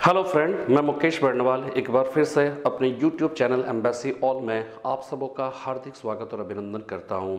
Hello friend, मैं मुकेश बर्नवाल एक बार फिर से अपने YouTube चैनल एम्बेसी ऑल में आप सबों का हार्दिक स्वागत और अभिनंदन करता हूं।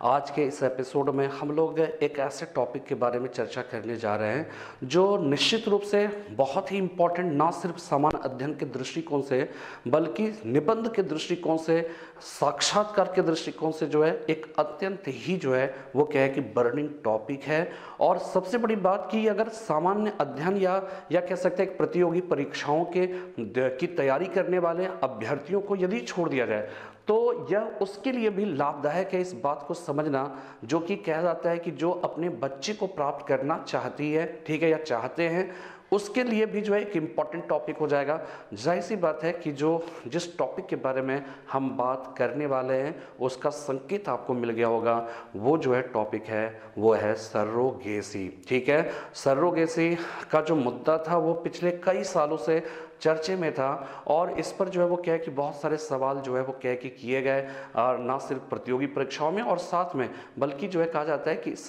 आज के इस एपिसोड में हम लोग एक ऐसे टॉपिक के बारे में चर्चा करने जा रहे हैं जो निश्चित रूप से बहुत ही इम्पोर्टेंट, ना सिर्फ सामान्य अध्ययन के दृष्टिकोण से बल्कि निबंध के दृष्टिकोण से, साक्षात्कार के दृष्टिकोण से जो है एक अत्यंत ही जो है वो क्या है कि बर्निंग टॉपिक है। और सबसे बड़ी बात कि अगर सामान्य अध्ययन या कह सकते हैं प्रतियोगी परीक्षाओं की तैयारी करने वाले अभ्यर्थियों को यदि छोड़ दिया जाए तो यह उसके लिए भी लाभदायक है इस बात को समझना, जो कि कहा जाता है कि जो अपने बच्चे को प्राप्त करना चाहती है, ठीक है, या चाहते हैं, उसके लिए भी जो है एक इम्पॉर्टेंट टॉपिक हो जाएगा। जाहिर सी बात है कि जिस टॉपिक के बारे में हम बात करने वाले हैं उसका संकेत आपको मिल गया होगा। वो जो है टॉपिक है वो है सरोगेसी। ठीक है, सरोगेसी का जो मुद्दा था वो पिछले कई सालों से चर्चे में था और इस पर जो है वो क्या है कि बहुत सारे सवाल जो है वो क्या है कि किए गए, और ना सिर्फ प्रतियोगी परीक्षाओं में और साथ में बल्कि जो है कहा जाता है कि इस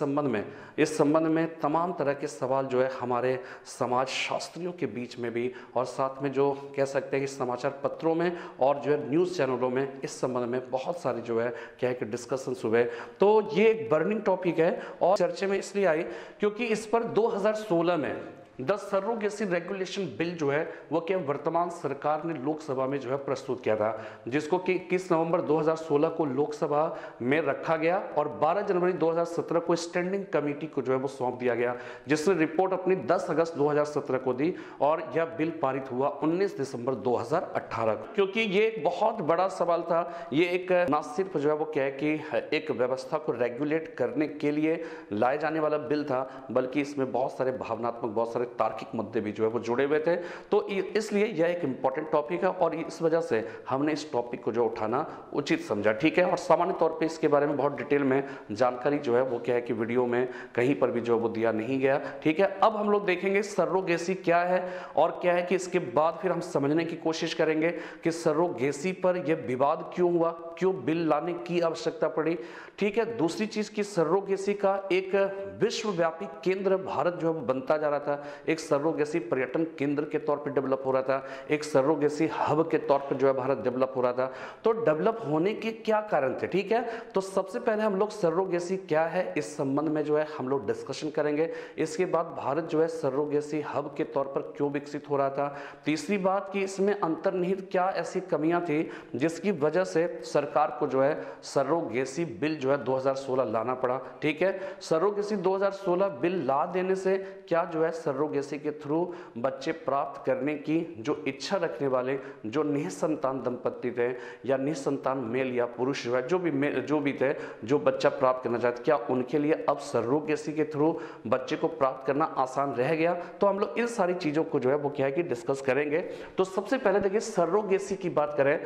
संबंध में तमाम तरह के सवाल जो है हमारे समाज शास्त्रियों के बीच में भी, और साथ में जो कह सकते हैं कि समाचार पत्रों में और जो है न्यूज़ चैनलों में इस संबंध में बहुत सारी जो है क्या है कि डिस्कशंस हुए। तो ये एक बर्निंग टॉपिक है और चर्चे में इसलिए आई क्योंकि इस पर 2016 में द सरोगेसी रेगुलेशन बिल जो है वो क्या वर्तमान सरकार ने लोकसभा में जो है प्रस्तुत किया था, जिसको कि 21 नवंबर 2016 को लोकसभा में रखा गया और 12 जनवरी 2017 को स्टैंडिंग कमेटी को जो है वो सौंप दिया गया, जिसने रिपोर्ट अपनी 10 अगस्त 2017 को दी और यह बिल पारित हुआ 19 दिसंबर 2018 को। क्योंकि ये एक बहुत बड़ा सवाल था, ये एक ना सिर्फ जो है वो क्या है कि एक व्यवस्था को रेगुलेट करने के लिए लाए जाने वाला बिल था, बल्कि इसमें बहुत सारे भावनात्मक, बहुत सारे तार्किक मुद्दे भी जो है वो जुड़े हुए थे। तो इसलिए यह एक इंपॉर्टेंट टॉपिक है और इस वजह से हमने इस टॉपिक को जो उठाना उचित समझा। ठीक है, और सामान्य तौर पे इसके बारे में बहुत डिटेल में जानकारी जो है वो क्या है कि वीडियो में कहीं पर भी जो वो दिया नहीं गया। ठीक है, अब हम लोग देखेंगे सरोगेसी क्या है और क्या है कि इसके बाद फिर हम समझने की कोशिश करेंगे कि सरोगेसी पर यह विवाद क्यों हुआ, क्यों बिल लाने की आवश्यकता पड़ी। ठीक है, दूसरी चीज की सरोगेसी का एक विश्वव्यापी केंद्र भारत जो है वो बनता जा रहा था, एक सरोगेसी पर्यटन केंद्र के तौर पर डेवलप हो रहा था, एक सरोगेसी हब के तौर पर जो है भारत डेवलप हो रहा था। तो डेवलप होने के क्या कारण थे? ठीक है, तो सबसे पहले हम लोग सरोगेसी क्या है इस संबंध में जो है हम लोग डिस्कशन करेंगे। इसके बाद भारत जो है सरोगेसी हब के तौर पर क्यों विकसित हो रहा था। तीसरी बात कि इसमें अंतर्निहित क्या ऐसी कमियां थी जिसकी वजह से सरकार को जो है सरोगेसी बिल जो है 2016 लाना पड़ा। ठीक है, सरोगेसी 2016 बिल ला देने से क्या जो है सरोगेसी के थ्रू बच्चे प्राप्त करने की जो इच्छा रखने वाले जो निसंतान दंपत्ति थे या निसंतान मेल या पुरुष जो है जो भी थे जो बच्चा प्राप्त करना चाहते, क्या उनके लिए अब सरोगेसी के थ्रू बच्चे को प्राप्त करना आसान रह गया? तो हम लोग इन सारी चीजों को जो है वो क्या है कि डिस्कस करेंगे। तो सबसे पहले देखिए सरोगेसी की बात करें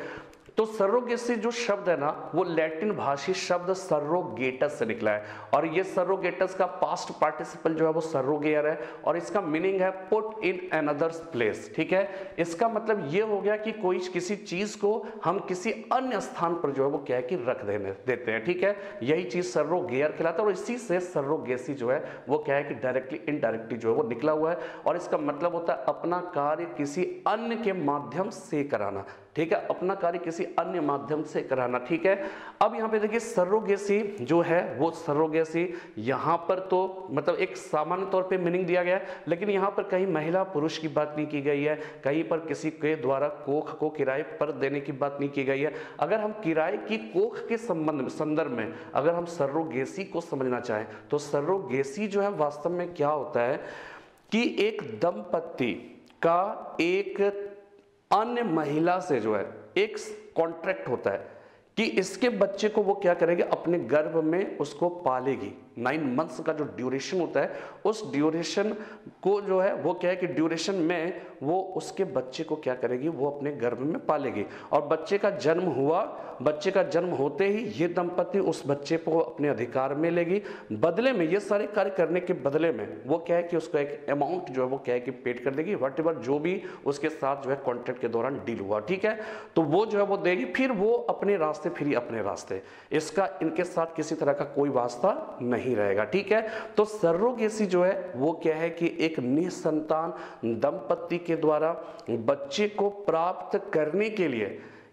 तो सरोगेसी जो शब्द है ना वो लैटिन भाषी शब्द सरोगेटस से निकला है और ये सरोगेटस का पास्ट पार्टिसिपल जो है वो सरोगेयर है और इसका मीनिंग है पुट इन अनदर प्लेस। ठीक है, इसका मतलब ये हो गया कि कोई किसी चीज को हम किसी अन्य स्थान पर जो है वो क्या है कि रख देते हैं। ठीक है, यही चीज सरोगेयर कहलाता है और इसी से सरोगेसी जो है वो क्या है कि डायरेक्टली इनडायरेक्टली जो है वो निकला हुआ है और इसका मतलब होता है अपना कार्य किसी अन्य के माध्यम से कराना। ठीक है, अपना कार्य किसी अन्य माध्यम से कराना। ठीक है, अब यहाँ पे देखिए सरोगेसी जो है वो सरोगेसी यहाँ पर तो मतलब एक सामान्य तौर पे मीनिंग दिया गया है, लेकिन यहाँ पर कहीं महिला पुरुष की बात नहीं की गई है, कहीं पर किसी के द्वारा कोख को किराए पर देने की बात नहीं की गई है। अगर हम किराए की कोख के संदर्भ में अगर हम सरोगेसी को समझना चाहें तो सरोगेसी जो है वास्तव में क्या होता है कि एक दंपत्ति का एक अन्य महिला से जो है एक कॉन्ट्रैक्ट होता है कि इसके बच्चे को वो क्या करेगी, अपने गर्भ में उसको पालेगी। 9 मंथ्स का जो ड्यूरेशन होता है उस ड्यूरेशन को जो है वो क्या है कि ड्यूरेशन में वो उसके बच्चे को क्या करेगी, वो अपने गर्भ में पालेगी और बच्चे का जन्म हुआ, बच्चे का जन्म होते ही ये दंपत्ति उस बच्चे को अपने अधिकार में लेगी। बदले में ये सारे कार्य करने के बदले में वो क्या है कि उसको एक अमाउंट जो है वो क्या है कि पेड कर देगी, व्हाटएवर जो भी उसके साथ जो है कॉन्ट्रैक्ट के दौरान डील हुआ। ठीक है, तो वो जो है वो देगी, फिर वो अपने रास्ते, फिर अपने रास्ते, इसका इनके साथ किसी तरह का कोई वास्ता नहीं नहीं रहेगा। ठीक है, तो सरोगेसी जो है वो क्या है कि एक निसंतान दंपति के द्वारा बच्चे को प्राप्त करने के लिए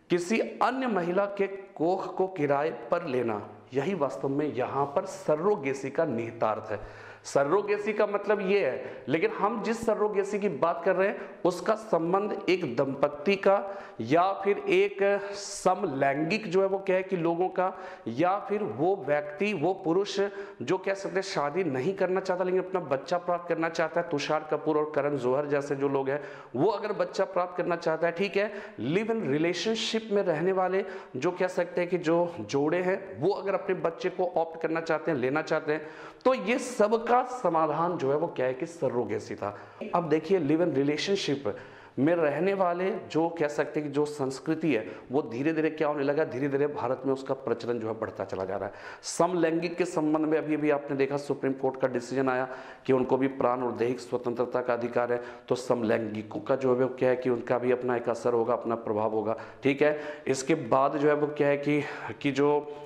किसी अन्य महिला के कोख को किराए पर लेना, यही वास्तव में यहां पर सरोगेसी का निहितार्थ है। सरोगेसी का मतलब ये है, लेकिन हम जिस सरोगेसी की बात कर रहे हैं उसका संबंध एक दंपत्ति का या फिर एक समलैंगिक जो है वो क्या है कि लोगों का, या फिर वो व्यक्ति, वो पुरुष जो कह सकते हैं शादी नहीं करना चाहता लेकिन अपना बच्चा प्राप्त करना चाहता है। तुषार कपूर और करण जौहर जैसे जो लोग हैं वो अगर बच्चा प्राप्त करना चाहता है, ठीक है, लिव इन रिलेशनशिप में रहने वाले जो कह सकते हैं कि जो जोड़े हैं वो अगर अपने बच्चे को ऑप्ट करना चाहते हैं, लेना चाहते हैं, तो ये सब का समाधान जो है वो क्या है कि सरोगेसी था। अब देखिए, लिव इन रिलेशनशिप में रहने वाले जो कह सकते हैं कि जो संस्कृति है वो धीरे धीरे क्या होने लगा, धीरे धीरे भारत में उसका प्रचलन जो है बढ़ता चला जा रहा है। समलैंगिक के संबंध में अभी अभी आपने देखा सुप्रीम कोर्ट का डिसीजन आया कि उनको भी प्राण और दैहिक स्वतंत्रता का अधिकार है, तो समलैंगिकों का जो है वो क्या है कि उनका भी अपना एक असर होगा, अपना प्रभाव होगा। ठीक है, इसके बाद जो है वो क्या है कि जो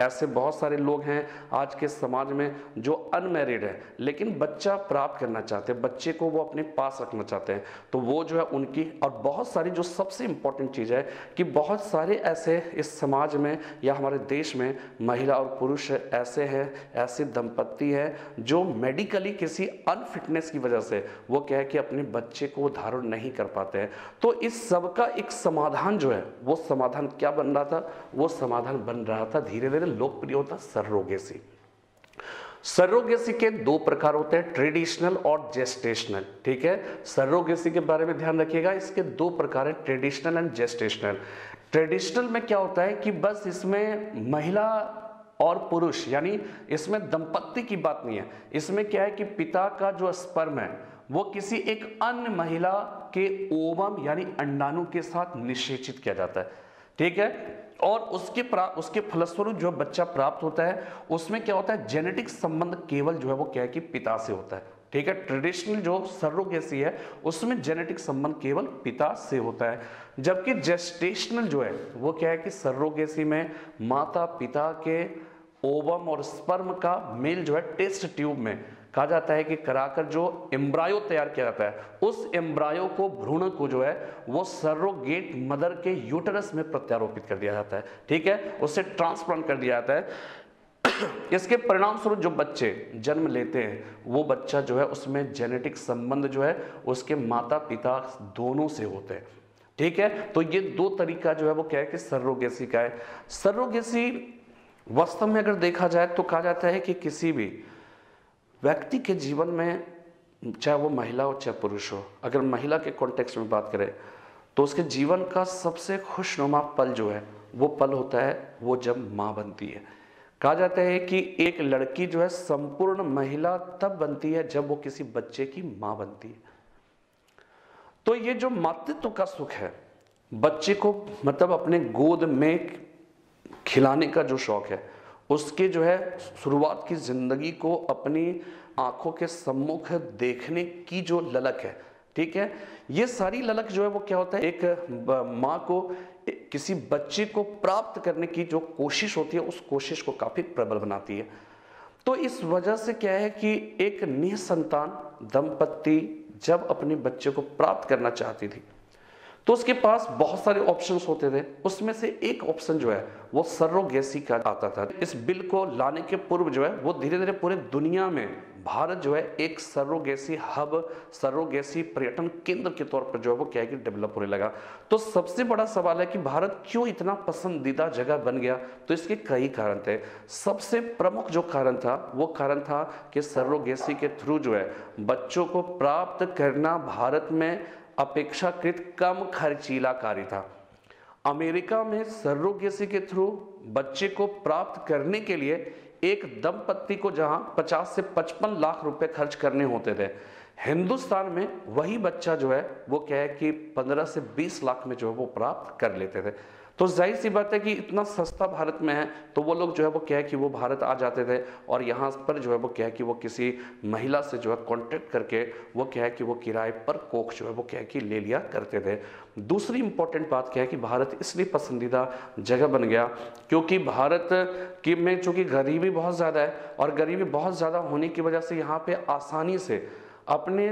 ऐसे बहुत सारे लोग हैं आज के समाज में जो अनमैरिड है लेकिन बच्चा प्राप्त करना चाहते हैं, बच्चे को वो अपने पास रखना चाहते हैं, तो वो जो है उनकी, और बहुत सारी जो सबसे इंपॉर्टेंट चीज़ है कि बहुत सारे ऐसे इस समाज में या हमारे देश में महिला और पुरुष ऐसे हैं, ऐसे दंपत्ति हैं जो मेडिकली किसी अनफिटनेस की वजह से वो क्या है कि अपने बच्चे को धारण नहीं कर पाते हैं। तो इस सब का एक समाधान जो है वो समाधान क्या बन रहा था, वो समाधान बन रहा था, धीरे धीरे लोकप्रिय होता सरोगेसी। सरोगेसी के दो प्रकार होते हैं, ट्रेडिशनल और जेस्टेशनल। ठीक है, सरोगेसी के बारे में ध्यान रखिएगा, इसके दो प्रकार है, ट्रेडिशनल एंड जेस्टेशनल। ट्रेडिशनल में क्या होता है कि बस इसमें महिला और पुरुष यानी इसमें दंपत्ति की बात नहीं है, इसमें क्या है कि पिता का जो स्पर्म है वो किसी एक अन्य महिला के ओवम यानी अंडाणु के साथ निषेचित किया जाता है। ठीक है, और उसके फलस्वरूप जो बच्चा प्राप्त होता है उसमें क्या होता है, जेनेटिक संबंध केवल जो है वो क्या है कि पिता से होता है। ठीक है, ट्रेडिशनल जो सरोगेसी है उसमें जेनेटिक संबंध केवल पिता से होता है, जबकि जेस्टेशनल जो है वो क्या है कि सरोगेसी में माता पिता के ओवम और स्पर्म का मेल जो है टेस्ट ट्यूब में कहा जाता है कि कराकर जो एम्ब्रायो तैयार किया जाता है, उस एम्ब्रायो को, भ्रूण को जो है वो सरोगेट मदर के यूटरस में प्रत्यारोपित कर दिया जाता है। ठीक है, उससे ट्रांसप्लांट कर दिया जाता है। इसके परिणाम स्वरूप जो बच्चे जन्म लेते हैं वो बच्चा जो है उसमें जेनेटिक संबंध जो है उसके माता पिता दोनों से होते हैं। ठीक है, तो ये दो तरीका जो है वो क्या है कि सरोगेसी का है। सरोगेसी वास्तव में अगर देखा जाए तो कहा जाता है कि किसी भी व्यक्ति के जीवन में, चाहे वो महिला हो चाहे पुरुष हो, अगर महिला के कॉन्टेक्स्ट में बात करें तो उसके जीवन का सबसे खुशनुमा पल जो है वो पल होता है वो जब माँ बनती है। कहा जाता है कि एक लड़की जो है संपूर्ण महिला तब बनती है जब वो किसी बच्चे की माँ बनती है। तो ये जो मातृत्व का सुख है, बच्चे को मतलब अपने गोद में खिलाने का जो शौक है, उसके जो है शुरुआत की जिंदगी को अपनी आंखों के सम्मुख देखने की जो ललक है, ठीक है, ये सारी ललक जो है वो क्या होता है, एक माँ को किसी बच्चे को प्राप्त करने की जो कोशिश होती है उस कोशिश को काफी प्रबल बनाती है। तो इस वजह से क्या है कि एक निसंतान दंपत्ति जब अपने बच्चे को प्राप्त करना चाहती थी तो उसके पास बहुत सारे ऑप्शंस होते थे, उसमें से एक ऑप्शन जो है वो सरोगेसी का आता था। इस बिल को लाने के पूर्व जो है वो धीरे धीरे पूरे दुनिया में भारत जो है एक सरोगेसी हब, सरोगेसी पर्यटन केंद्र के तौर पर जो है वो क्या है कि डेवलप होने लगा। तो सबसे बड़ा सवाल है कि भारत क्यों इतना पसंदीदा जगह बन गया, तो इसके कई कारण थे। सबसे प्रमुख जो कारण था वो कारण था कि सरोगेसी के थ्रू जो है बच्चों को प्राप्त करना भारत में अपेक्षाकृत कम खर्चीला कार्य था। अमेरिका में सरोगेसी के थ्रू बच्चे को प्राप्त करने के लिए एक दंपत्ति को जहां 50 से 55 लाख रुपए खर्च करने होते थे, हिंदुस्तान में वही बच्चा जो है वो क्या है कि 15 से 20 लाख में जो है वो प्राप्त कर लेते थे। तो जाहिर सी बात है कि इतना सस्ता भारत में है, तो वो लोग जो है वो क्या है कि वो भारत आ जाते थे और यहाँ पर जो है वो क्या है कि वो किसी महिला से जो है कॉन्टेक्ट करके वो क्या है कि वो किराए पर कोख जो है वो क्या है कि ले लिया करते थे। दूसरी इंपॉर्टेंट बात क्या है कि भारत इसलिए पसंदीदा जगह बन गया क्योंकि भारत की में चूँकि गरीबी बहुत ज़्यादा है और गरीबी बहुत ज़्यादा होने की वजह से यहाँ पे आसानी से अपने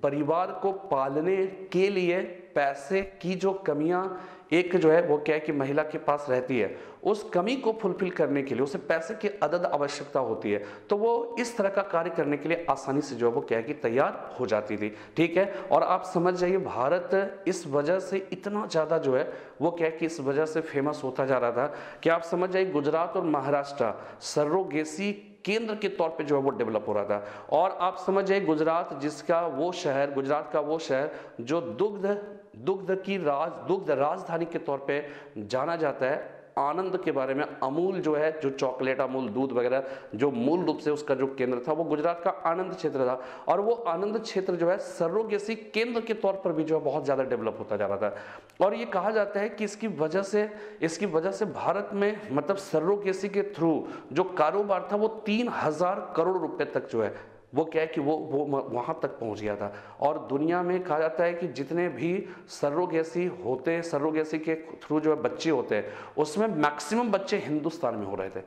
परिवार को पालने के लिए पैसे की जो कमियां एक जो है वो क्या है कि महिला के पास रहती है, उस कमी को फुलफिल करने के लिए उसे पैसे की अदद आवश्यकता होती है, तो वो इस तरह का कार्य करने के लिए आसानी से जो है वो क्या है कि तैयार हो जाती थी। ठीक है, और आप समझ जाइए भारत इस वजह से इतना ज़्यादा जो है वो क्या है कि इस वजह से फेमस होता जा रहा था कि आप समझ जाइए गुजरात और महाराष्ट्र सरोगेसी केंद्र के तौर पे जो है वो डेवलप हो रहा था। और आप समझ जाइए गुजरात गुजरात का वो शहर जो दुग्ध राजधानी के तौर पे जाना जाता है। आनंद के बारे में, अमूल जो है, जो चॉकलेट, अमूल दूध वगैरह, जो मूल रूप से उसका जो केंद्र था वो गुजरात का आनंद क्षेत्र था। और वो आनंद क्षेत्र जो है सरोगेसी केंद्र के तौर पर भी जो है बहुत ज्यादा डेवलप होता जा रहा था। और ये कहा जाता है कि इसकी वजह से भारत में मतलब सरोगेसी के थ्रू जो कारोबार था वो 3,000 करोड़ रुपए तक जो है वो क्या है कि वो वहां तक पहुंच गया था। और दुनिया में कहा जाता है कि जितने भी सरोगेसी के थ्रू जो है बच्चे होते हैं उसमें मैक्सिमम बच्चे हिंदुस्तान में हो रहे थे।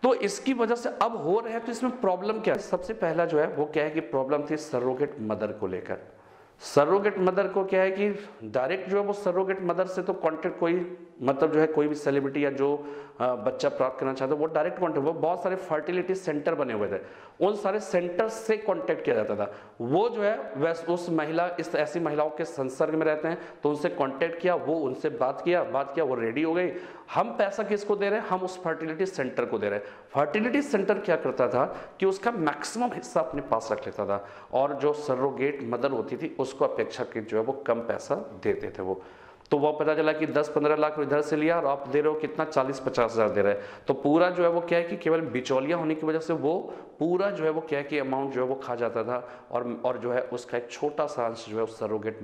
तो इसकी वजह से अब हो रहे हैं, तो इसमें प्रॉब्लम क्या है? सबसे पहला जो है वो क्या है कि प्रॉब्लम थी सरोगेट मदर को लेकर। सरोगेट मदर को क्या है कि डायरेक्ट जो है वो सरोगेट मदर से तो कांटेक्ट कोई मतलब जो है कोई भी सेलिब्रिटी या जो बच्चा प्राप्त करना चाहता है वो डायरेक्ट कांटेक्ट, वो बहुत सारे फर्टिलिटी सेंटर बने हुए थे, उन सारे सेंटर से कांटेक्ट किया जाता था। वो जो है वैसे उस महिला ऐसी महिलाओं के संसर्ग में रहते हैं तो उनसे कांटेक्ट किया, वो उनसे बात किया, वो रेडी हो गई। हम पैसा किसको दे रहे हैं? हम उस फर्टिलिटी सेंटर को दे रहे हैं। फर्टिलिटी सेंटर क्या करता था कि उसका मैक्सिमम हिस्सा अपने पास रख लेता था और जो सरोगेट मदर होती थी उसको अपेक्षाकृत जो है वो कम पैसा देते थे वो। तो वो पता चला कि 10-15 लाख इधर से लिया और आप दे रहे हो कितना, 40-50 हज़ार दे रहे हैं। तो पूरा जो है वो क्या है कि केवल बिचौलिया होने की वजह से वो पूरा जो है वो क्या है कि अमाउंट जो है वो खा जाता था। और जो है उसका एक छोटा सा अंश जो है उस सरोगेट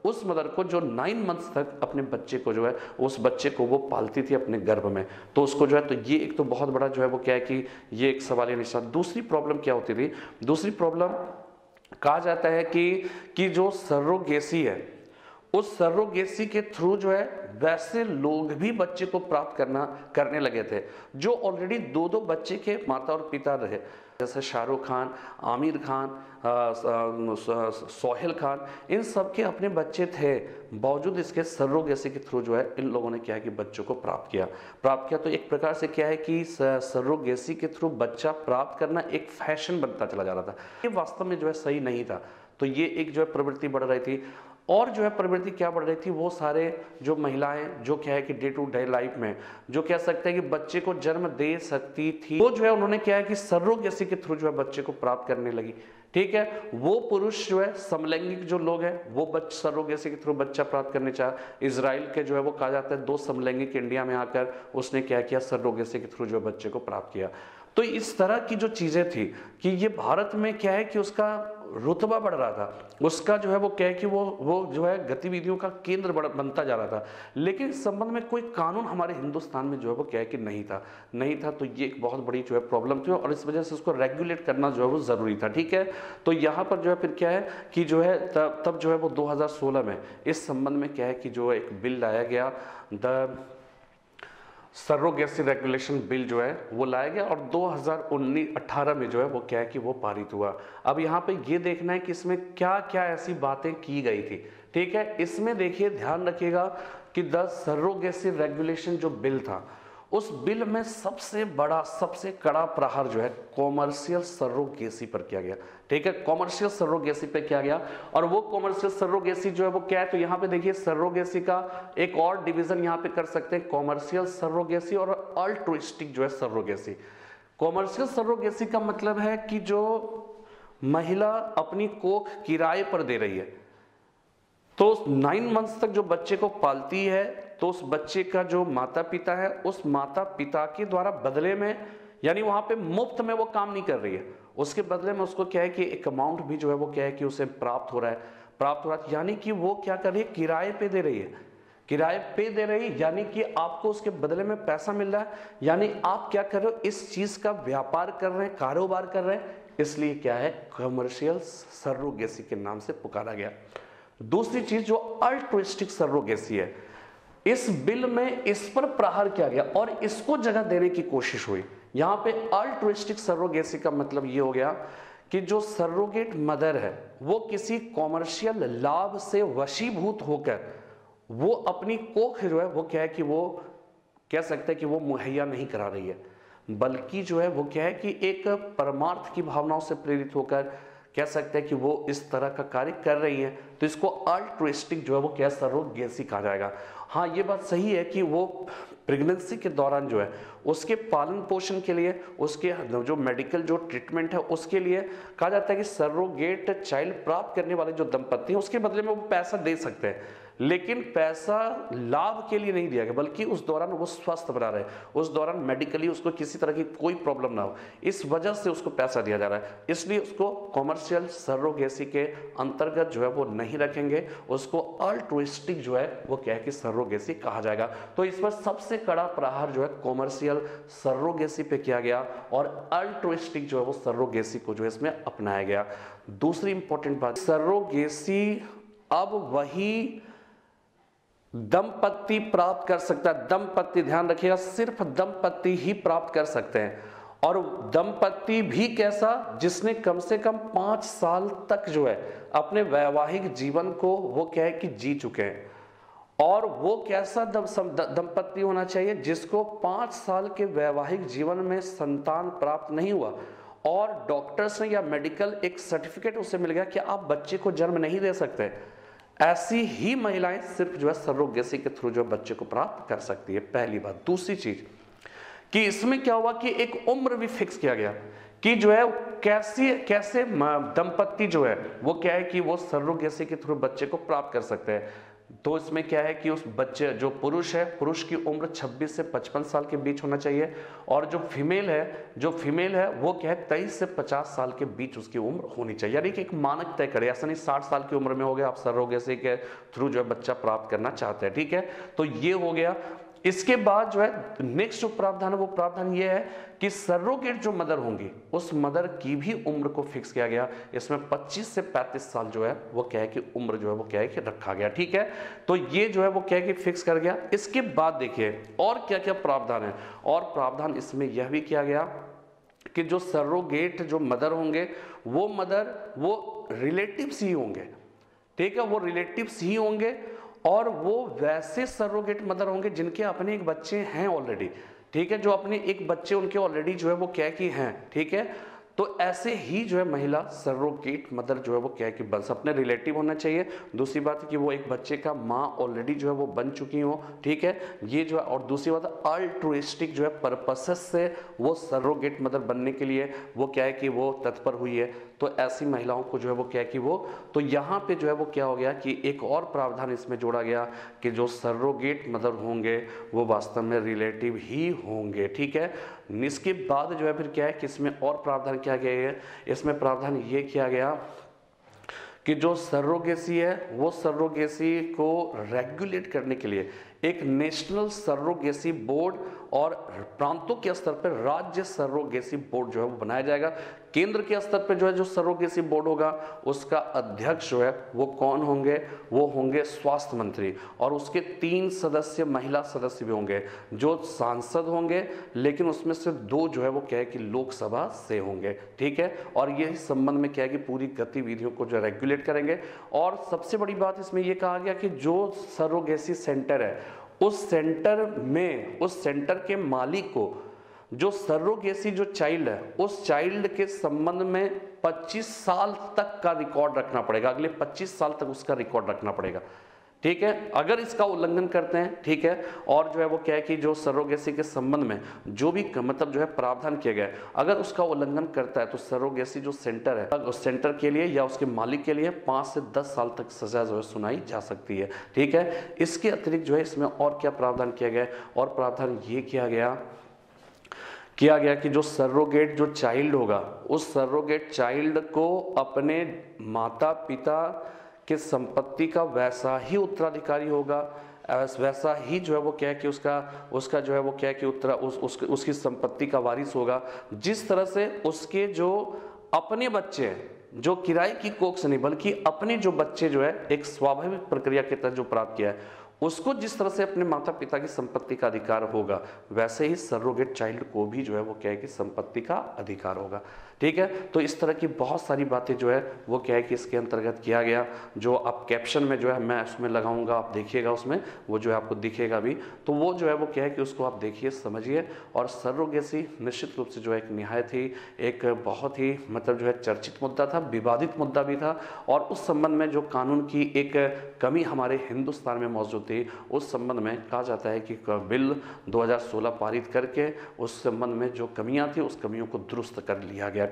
उस मदर को जो 9 मंथ्स तक अपने बच्चे को जो है उस बच्चे को वो पालती थी अपने गर्भ में, तो उसको जो है, तो ये एक तो बहुत बड़ा जो है वो क्या है कि ये एक सवालिया निशान। दूसरी प्रॉब्लम क्या होती थी? दूसरी प्रॉब्लम कहा जाता है कि जो सरोगेसी है उस सरोगेसी के थ्रू जो है वैसे लोग भी बच्चे को प्राप्त करने लगे थे जो ऑलरेडी 2-2 बच्चे के माता और पिता रहे, जैसे शाहरुख खान, आमिर खान, सोहेल खान, इन सब के अपने बच्चे थे। बावजूद इसके सरोगेसी के थ्रू जो है इन लोगों ने क्या है कि बच्चों को प्राप्त किया। तो एक प्रकार से क्या है कि सरोगेसी के थ्रू बच्चा प्राप्त करना एक फैशन बनता चला जा रहा था। ये वास्तव में जो है सही नहीं था। तो ये एक जो है प्रवृत्ति बढ़ रही थी। और जो है प्रवृत्ति क्या बढ़ रही थी, वो सारे जो महिलाएं जो क्या है कि डे टू डे लाइफ में जो कह सकते हैं कि बच्चे को जन्म दे सकती थी, वो जो है उन्होंने क्या है कि सरोगेसी के थ्रू जो है बच्चे को प्राप्त करने लगी। ठीक है, वो पुरुष जो है समलैंगिक जो लोग हैं वो सरोगेसी के थ्रू बच्चा प्राप्त करने चाहे। इजराइल के जो है वो कहा जाता है 2 समलैंगिक इंडिया में आकर उसने क्या किया, सरोगेसी के थ्रू जो बच्चे को प्राप्त किया। तो इस तरह की जो चीजें थी कि ये भारत में क्या है कि उसका रुतबा बढ़ रहा था, उसका जो है वो क्या है कि वो जो है गतिविधियों का केंद्र बनता जा रहा था। लेकिन इस संबंध में कोई कानून हमारे हिंदुस्तान में जो है वो क्या है कि नहीं था। तो ये एक बहुत बड़ी जो है प्रॉब्लम थी और इस वजह से उसको रेगुलेट करना जो है वो जरूरी था। ठीक है, तो यहाँ पर जो है फिर क्या है कि जो है तब जो है वो 2016 में इस संबंध में क्या है कि जो एक बिल लाया गया, द सरोगेसी रेगुलेशन बिल जो है वो लाया गया और 2018 में जो है वो क्या है कि वो पारित हुआ। अब यहाँ पे ये देखना है कि इसमें क्या क्या ऐसी बातें की गई थी। ठीक है, इसमें देखिए ध्यान रखिएगा कि द सरोगेसी रेगुलेशन जो बिल था उस बिल में सबसे बड़ा सबसे कड़ा प्रहार जो है कॉमर्शियल सरोगेसी पर किया गया। ठीक है, कॉमर्शियल सरोगेसी पे किया गया। और वो कॉमर्शियल सरोगेसी जो है वो क्या है, तो यहाँ पे देखिए सरोगेसी का एक और डिवीजन यहाँ पे कर सकते हैं, कॉमर्शियल सरोगेसी और अल्ट्रुइस्टिक जो है सरोगेसी। कॉमर्शियल सरोगेसी का मतलब है कि जो महिला अपनी कोख किराए पर दे रही है, तो 9 मंथ्स तक जो बच्चे को पालती है, तो उस बच्चे का जो माता पिता है उस माता पिता के द्वारा बदले में, यानी वहां पे मुफ्त में वो काम नहीं कर रही है, उसके बदले में उसको क्या है कि एक अमाउंट भी जो है वो क्या है कि उसे प्राप्त हो रहा है, यानी कि वो क्या कर रही है, किराए पे दे रही है। किराए पे दे रही, यानी कि आपको उसके बदले में पैसा मिल रहा है, यानी आप क्या कर रहे हो, इस चीज का व्यापार कर रहे हैं, कारोबार कर रहे हैं, इसलिए क्या है, कमर्शियल सरोगेसी के नाम से पुकारा गया। दूसरी चीज जो अल्ट्रुइस्टिक सरोगेसी है, इस बिल में इस पर प्रहार किया गया और इसको जगह देने की कोशिश हुई। यहां पे अल्ट्रुइस्टिक सरोगेसी का मतलब ये हो गया कि जो सरोगेट मदर है वो किसी कॉमर्शियल लाभ से वशीभूत होकर वो अपनी कोख जो है वो क्या है कि वो कह सकते हैं कि वो मुहैया नहीं करा रही है, बल्कि जो है वो क्या है कि एक परमार्थ की भावनाओं से प्रेरित होकर कह सकते हैं कि वो इस तरह का कार्य कर रही है, तो इसको अल्ट्रुइस्टिक जो है वो क्या सरोगेसी कहा जाएगा। हाँ, ये बात सही है कि वो प्रेगनेंसी के दौरान जो है उसके पालन पोषण के लिए, उसके जो मेडिकल जो ट्रीटमेंट है उसके लिए कहा जाता है कि सरोगेट चाइल्ड प्राप्त करने वाले जो दंपति हैं उसके बदले में वो पैसा दे सकते हैं, लेकिन पैसा लाभ के लिए नहीं दिया गया, बल्कि उस दौरान वो स्वस्थ बना रहे, उस दौरान मेडिकली उसको किसी तरह की कोई प्रॉब्लम ना हो, इस वजह से उसको पैसा दिया जा रहा है, इसलिए उसको कॉमर्शियल सरोगेसी के अंतर्गत जो है वो नहीं रखेंगे, उसको अल्ट्रुइस्टिक जो है वो क्या है कि सरोगेसी कहा जाएगा। तो इस पर सबसे कड़ा प्रहार जो है कॉमर्शियल सरोगेसी पे किया गया और अल्ट्रुइस्टिक जो है वो सरोगेसी को जो है इसमें अपनाया गया। दूसरी इंपॉर्टेंट बात, सरोगेसी अब वही दंपति प्राप्त कर सकता है, दंपति ध्यान रखिएगा, सिर्फ दंपति ही प्राप्त कर सकते हैं, और दंपति भी कैसा, जिसने कम से कम 5 साल तक जो है अपने वैवाहिक जीवन को वो क्या है कि जी चुके हैं, और वो कैसा दंपति होना चाहिए जिसको 5 साल के वैवाहिक जीवन में संतान प्राप्त नहीं हुआ और डॉक्टर्स ने या मेडिकल एक सर्टिफिकेट उससे मिल गया कि आप बच्चे को जन्म नहीं दे सकते, ऐसी ही महिलाएं सिर्फ जो है सरोगेसी के थ्रू जो बच्चे को प्राप्त कर सकती है, पहली बात। दूसरी चीज कि इसमें क्या हुआ कि एक उम्र भी फिक्स किया गया कि जो है कैसे दंपति जो है वो क्या है कि वो सरोगेसी के थ्रू बच्चे को प्राप्त कर सकते हैं। तो इसमें क्या है कि उस बच्चे जो पुरुष है, पुरुष की उम्र 26 से 55 साल के बीच होना चाहिए, और जो फीमेल है वो क्या है 23 से 50 साल के बीच उसकी उम्र होनी चाहिए, यानी कि एक मानक तय करे, ऐसा नहीं 60 साल की उम्र में हो गया आप सरोगेसी के थ्रू जो है बच्चा प्राप्त करना चाहते हैं, ठीक है। तो ये हो गया। इसके बाद जो है नेक्स्ट जो प्रावधान है वो प्रावधान ये है कि सरोगेट जो मदर होंगी उस मदर की भी उम्र को फिक्स किया गया, इसमें 25 से 35 साल जो है वो क्या है कि उम्र जो है वो क्या है कि रखा गया, ठीक है। तो ये जो है वो क्या है कि फिक्स कर गया। इसके बाद देखिए और क्या क्या प्रावधान है, और प्रावधान इसमें यह भी किया गया कि जो सरोगेट जो मदर होंगे वो रिलेटिव्स ही होंगे, ठीक है, वो रिलेटिव्स ही होंगे, और वो वैसे सरोगेट मदर होंगे जिनके अपने एक बच्चे हैं ऑलरेडी, ठीक है, जो अपने एक बच्चे उनके ऑलरेडी जो है वो क्या की हैं, ठीक है। तो ऐसे ही जो है महिला सरोगेट मदर जो है वो क्या है कि बस अपने रिलेटिव होना चाहिए। दूसरी बात है कि वो एक बच्चे का माँ ऑलरेडी जो है वो बन चुकी हो, ठीक है, ये जो है। और दूसरी बात अल्ट्रुइस्टिक जो है पर्पसेस से वो सरोगेट मदर बनने के लिए वो क्या है कि वो तत्पर हुई है, तो ऐसी महिलाओं को जो है वो क्या है कि वो, तो यहाँ पे जो है वो क्या हो गया कि एक और प्रावधान इसमें जोड़ा गया कि जो सरोगेट मदर होंगे वो वास्तव में रिलेटिव ही होंगे, ठीक है। इसके बाद जो है फिर क्या है कि इसमें और प्रावधान किया गया है, इसमें प्रावधान ये किया गया कि जो सरोगेसी है वो सरोगेसी को रेगुलेट करने के लिए एक नेशनल सरोगेसी बोर्ड और प्रांतों के स्तर पर राज्य सरोगेसी बोर्ड जो है वो बनाया जाएगा। केंद्र के स्तर पर जो है जो सरोगेसी बोर्ड होगा उसका अध्यक्ष जो है वो कौन होंगे, वो होंगे स्वास्थ्य मंत्री, और उसके 3 सदस्य महिला सदस्य भी होंगे जो सांसद होंगे, लेकिन उसमें से 2 जो है वो क्या है कि लोकसभा से होंगे, ठीक है। और ये संबंध में क्या है कि पूरी गतिविधियों को जो रेगुलेट करेंगे। और सबसे बड़ी बात इसमें यह कहा गया कि जो सरोगेसी सेंटर है उस सेंटर के मालिक को जो सरोगेसी जो चाइल्ड है उस चाइल्ड के संबंध में 25 साल तक का रिकॉर्ड रखना पड़ेगा, अगले 25 साल तक उसका रिकॉर्ड रखना पड़ेगा, ठीक है। अगर इसका उल्लंघन करते हैं, ठीक है, और जो है वो क्या है कि जो सरोगेसी के संबंध में जो भी मतलब जो है प्रावधान किया गया है अगर उसका उल्लंघन करता है तो सरोगेसी जो सेंटर है उस सेंटर के लिए या उसके मालिक के लिए 5 से 10 साल तक सजा जो है सुनाई जा सकती है, ठीक है। इसके अतिरिक्त जो है इसमें और क्या प्रावधान किया गया है, और प्रावधान ये किया गया कि जो सरोगेट जो चाइल्ड होगा उस सरोगेट चाइल्ड को अपने माता पिता कि संपत्ति का वैसा ही उत्तराधिकारी होगा, वैसा ही जो है वो क्या है कि उसका उसका जो है वो क्या है कि उसकी संपत्ति का वारिस होगा। जिस तरह से उसके जो अपने बच्चे हैं, जो किराए की कोख से नहीं बल्कि अपने जो बच्चे जो है एक स्वाभाविक प्रक्रिया के तहत जो प्राप्त किया है, उसको जिस तरह से अपने माता पिता की संपत्ति का अधिकार होगा, वैसे ही सरोगेट चाइल्ड को भी जो है वो क्या है कि संपत्ति का अधिकार होगा। ठीक है, तो इस तरह की बहुत सारी बातें जो है वो क्या है कि इसके अंतर्गत किया गया। जो आप कैप्शन में जो है मैं उसमें लगाऊंगा, आप देखिएगा, उसमें वो जो है आपको दिखेगा भी, तो वो जो है वो क्या है कि उसको आप देखिए, समझिए। और सरोगेसी निश्चित रूप से जो है एक निहायत ही एक बहुत ही मतलब जो है चर्चित मुद्दा था, विवादित मुद्दा भी था। और उस संबंध में जो कानून की एक कमी हमारे हिंदुस्तान में मौजूद थी, उस संबंध में कहा जाता है कि बिल 2016 पारित करके उस संबंध में जो कमियां थी उस कमियों को दुरुस्त कर लिया गया।